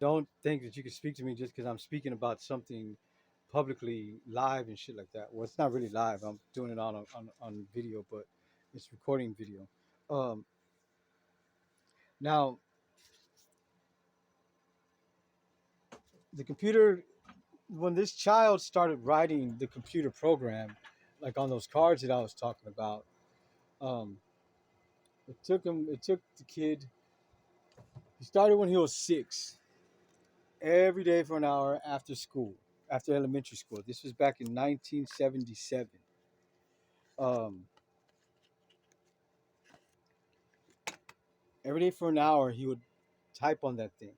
Don't think that you can speak to me just because I'm speaking about something publicly live and shit like that. Well, it's not really live. I'm doing it on video, but it's recording video. Um, Now, the computer, when this child started writing the computer program, like on those cards that I was talking about, um, it took the kid, he started when he was 6, every day for an hour after school, after elementary school. This was back in 1977. Um, every day for an hour, he would type on that thing.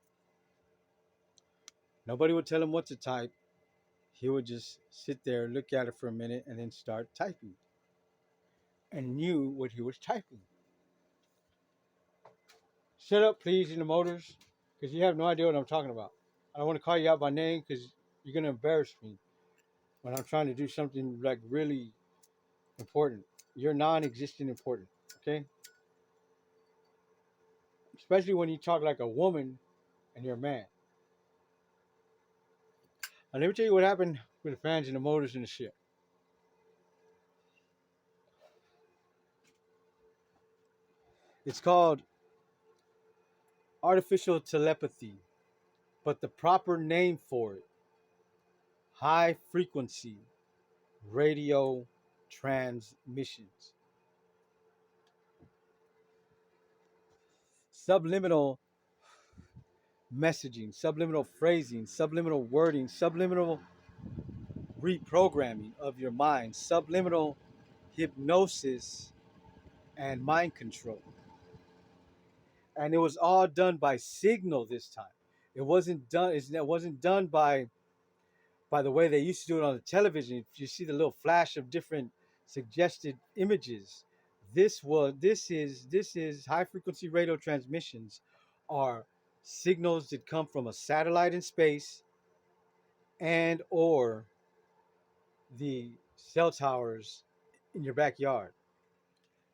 Nobody would tell him what to type. He would just sit there, look at it for a minute, and then start typing, and knew what he was typing. Shut up, please, in the motors, because you have no idea what I'm talking about. I don't want to call you out by name because you're gonna embarrass me when I'm trying to do something like really important. You're non-existent important, okay? Especially when you talk like a woman and you're a man. Now let me tell you what happened with the fans and the motors and the shit. It's called artificial telepathy, but the proper name for it, high frequency radio transmissions. Subliminal messaging, subliminal phrasing, subliminal wording, subliminal reprogramming of your mind, subliminal hypnosis and mind control. And it was all done by signal this time. It wasn't done by the way they used to do it on the television. If you see the little flash of different suggested images, this is high frequency radio transmissions are signals that come from a satellite in space and or the cell towers in your backyard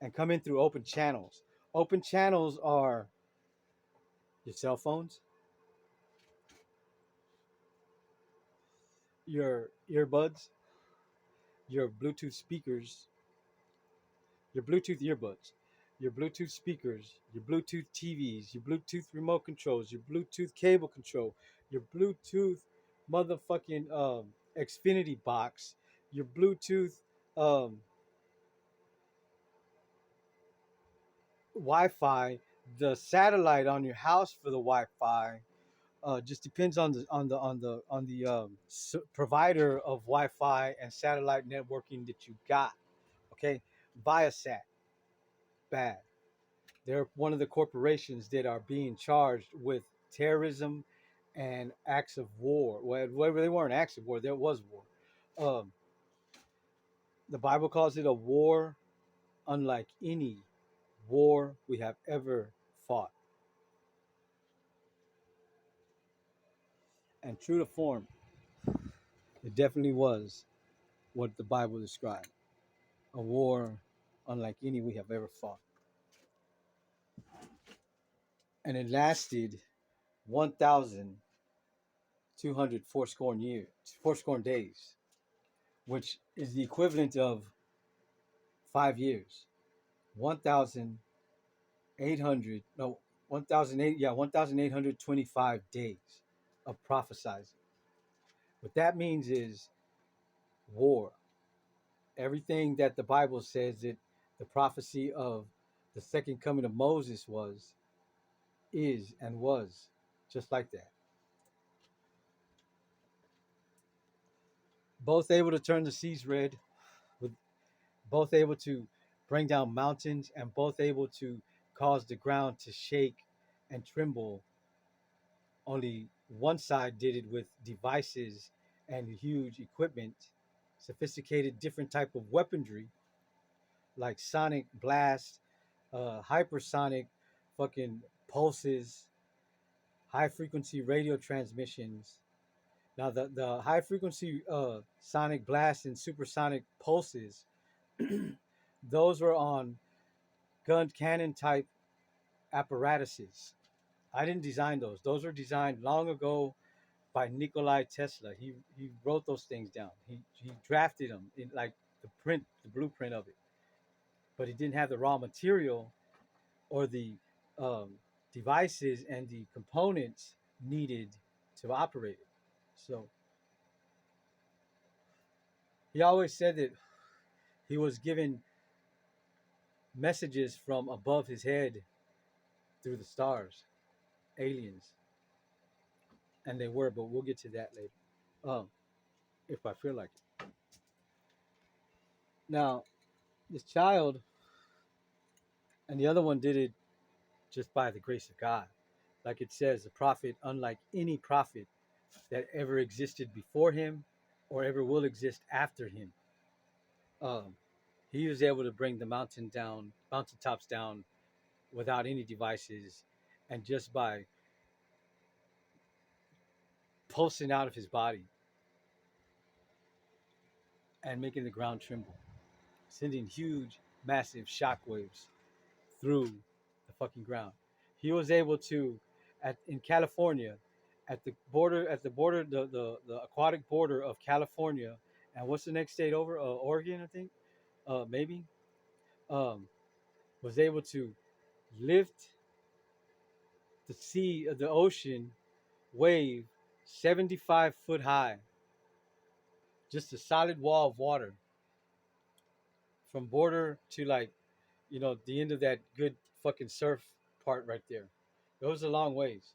and come in through open channels. Open channels are your cell phones, your earbuds, your Bluetooth speakers, your Bluetooth earbuds, your Bluetooth speakers, your Bluetooth TVs, your Bluetooth remote controls, your Bluetooth cable control, your Bluetooth motherfucking Xfinity box, your Bluetooth um, Wi-Fi, the satellite on your house for the Wi-Fi. Just depends on the provider of Wi-Fi and satellite networking that you got. Okay, Viasat, bad. They're one of the corporations that are being charged with terrorism and acts of war. Well, they weren't acts of war. There was war. Um, the Bible calls it a war unlike any war we have ever fought. And true to form, it definitely was what the Bible described, a war unlike any we have ever fought. And it lasted 1,200 fourscore days, which is the equivalent of 5 years. 1,800, no, 1,825 days of prophesizing. What that means is war. Everything that the Bible says that the prophecy of the second coming of Moses was, is, and was just like that. Both able to turn the seas red, with both able to bring down mountains, and both able to cause the ground to shake and tremble. Only one side did it with devices and huge equipment, sophisticated different type of weaponry like sonic blast, hypersonic fucking pulses, high frequency radio transmissions. Now the high frequency sonic blast and supersonic pulses, those were on gun cannon type apparatuses. I didn't design those. Those were designed long ago by Nikolai Tesla. He wrote those things down. He drafted them in like the blueprint of it, but he didn't have the raw material or the um, devices and the components needed to operate it. So he always said that he was given messages from above his head through the stars, aliens, and they were. But we'll get to that later, if I feel like it. Now, this child and the other one did it just by the grace of God. Like it says, the prophet, unlike any prophet that ever existed before him or ever will exist after him, um, he was able to bring the mountain tops down without any devices and just by pulsing out of his body and making the ground tremble, sending huge, massive shockwaves through the fucking ground. He was able to, in California, the aquatic border of California, and what's the next state over? Oregon, I think, maybe, um, was able to lift the ocean wave 75 foot high, just a solid wall of water from border to like, the end of that good fucking surf part right there. It was a long ways,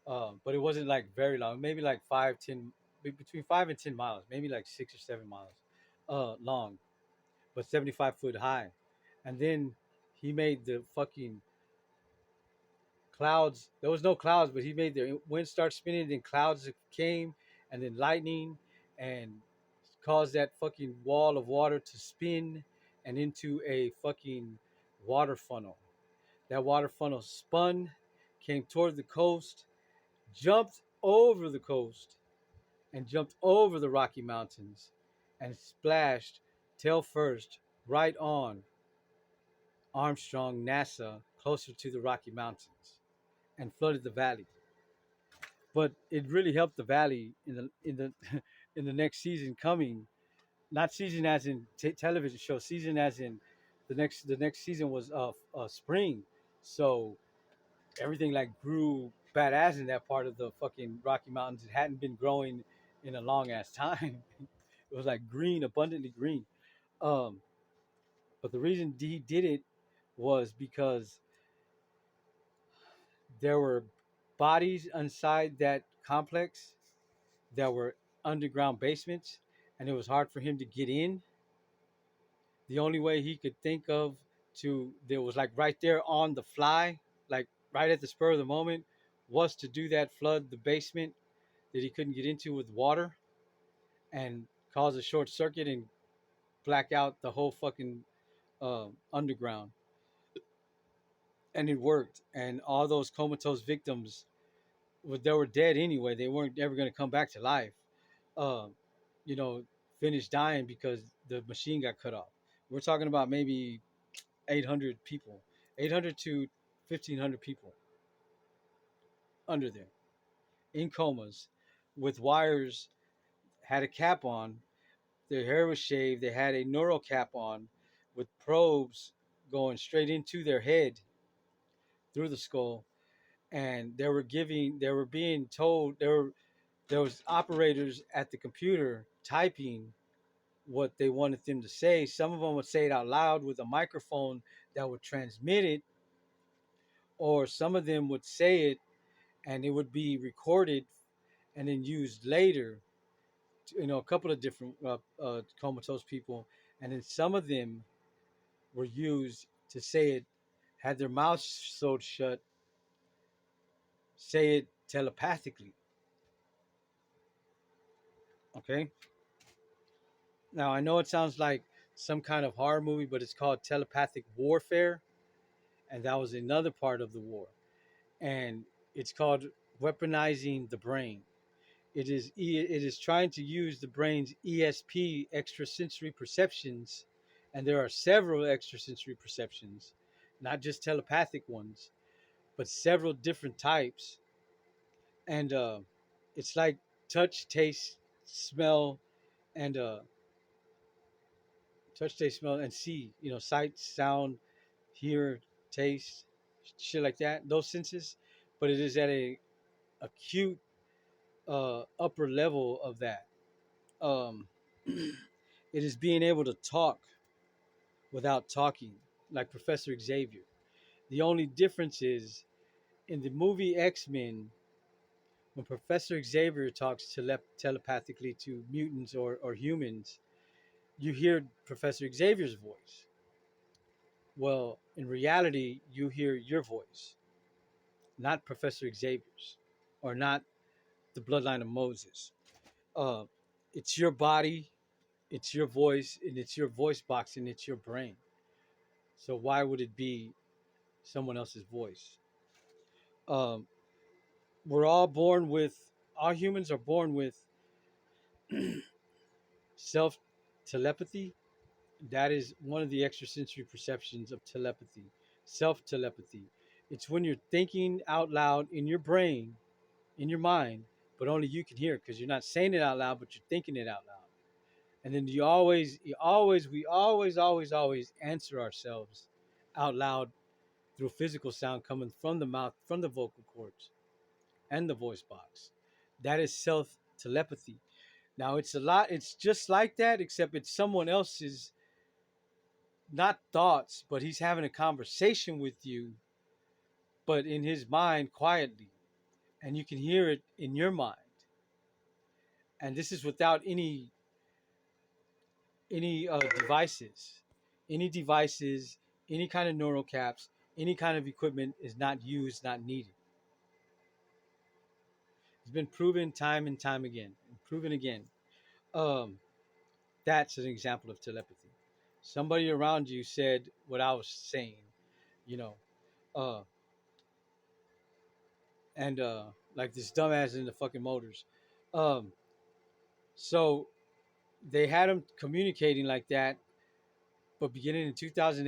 but it wasn't like very long. Maybe like 5, 10, between 5 and 10 miles, maybe like 6 or 7 miles, long, but 75 foot high. And then he made the fucking clouds. There was no clouds, but he made the wind start spinning. Then clouds came, and then lightning, and caused that fucking wall of water to spin and into a fucking water funnel. That water funnel spun, came toward the coast, jumped over the coast, and jumped over the Rocky Mountains, and splashed tail first right on Armstrong NASA closer to the Rocky Mountains and flooded the valley. But it really helped the valley in the in the next season coming. Not season as in television show, season as in the next season was spring. So everything like grew badass in that part of the fucking Rocky Mountains. It hadn't been growing in a long ass time. It was like green, abundantly green. Um, but the reason he did it was because there were bodies inside that complex that were underground basements, and it was hard for him to get in. The only way he could think of there was like right there on the fly, like right at the spur of the moment, was to do that, flood the basement that he couldn't get into with water and cause a short circuit and black out the whole fucking underground. And it worked. And all those comatose victims, they were dead anyway. They weren't ever going to come back to life. Um, you know, finished dying because the machine got cut off. We're talking about maybe 800 people, 800 to 1,500 people under there in comas with wires, had a cap on. Their hair was shaved. They had a neural cap on with probes going straight into their head through the skull. And they were being told, there was operators at the computer typing what they wanted them to say. Some of them would say it out loud with a microphone that would transmit it, or some of them would say it and it would be recorded and then used later. A couple of different comatose people, and then some of them were used to say it, had their mouths sewed shut, say it telepathically. Okay. Now I know it sounds like some kind of horror movie, but it's called telepathic warfare, and that was another part of the war. And it's called weaponizing the brain. It is trying to use the brain's ESP, extrasensory perceptions, and there are several extrasensory perceptions, not just telepathic ones, but several different types. And it's like touch, taste, smell, and touch, taste, smell, and see. You know, sight, sound, hear, taste, shit like that. Those senses, but it is at a acute upper level of that. Um, it is being able to talk without talking, like Professor Xavier. The only difference is in the movie X Men, when Professor Xavier talks telepathically to mutants or humans, you hear Professor Xavier's voice. Well, in reality, you hear your voice, not Professor Xavier's, or not the bloodline of Moses. Uh, it's your body, it's your voice, and it's your voice box, and it's your brain. So why would it be someone else's voice? Um, we're all humans are born with self telepathy. That is one of the extrasensory perceptions of telepathy, self telepathy. It's when you're thinking out loud in your brain, in your mind, but only you can hear it because you're not saying it out loud, but you're thinking it out loud. And then we always answer ourselves out loud through physical sound coming from the mouth, from the vocal cords and the voice box. That is self telepathy. Now it's just like that, except it's someone else's, not thoughts, but he's having a conversation with you, but in his mind quietly. And you can hear it in your mind. And this is without any devices. Any devices, any kind of neural caps, any kind of equipment is not used, not needed. It's been proven time and time again, and proven again. Um, that's an example of telepathy. Somebody around you said what I was saying, you know, uh, and like this dumbass in the fucking motors. Um, so they had them communicating like that, but beginning in 2008.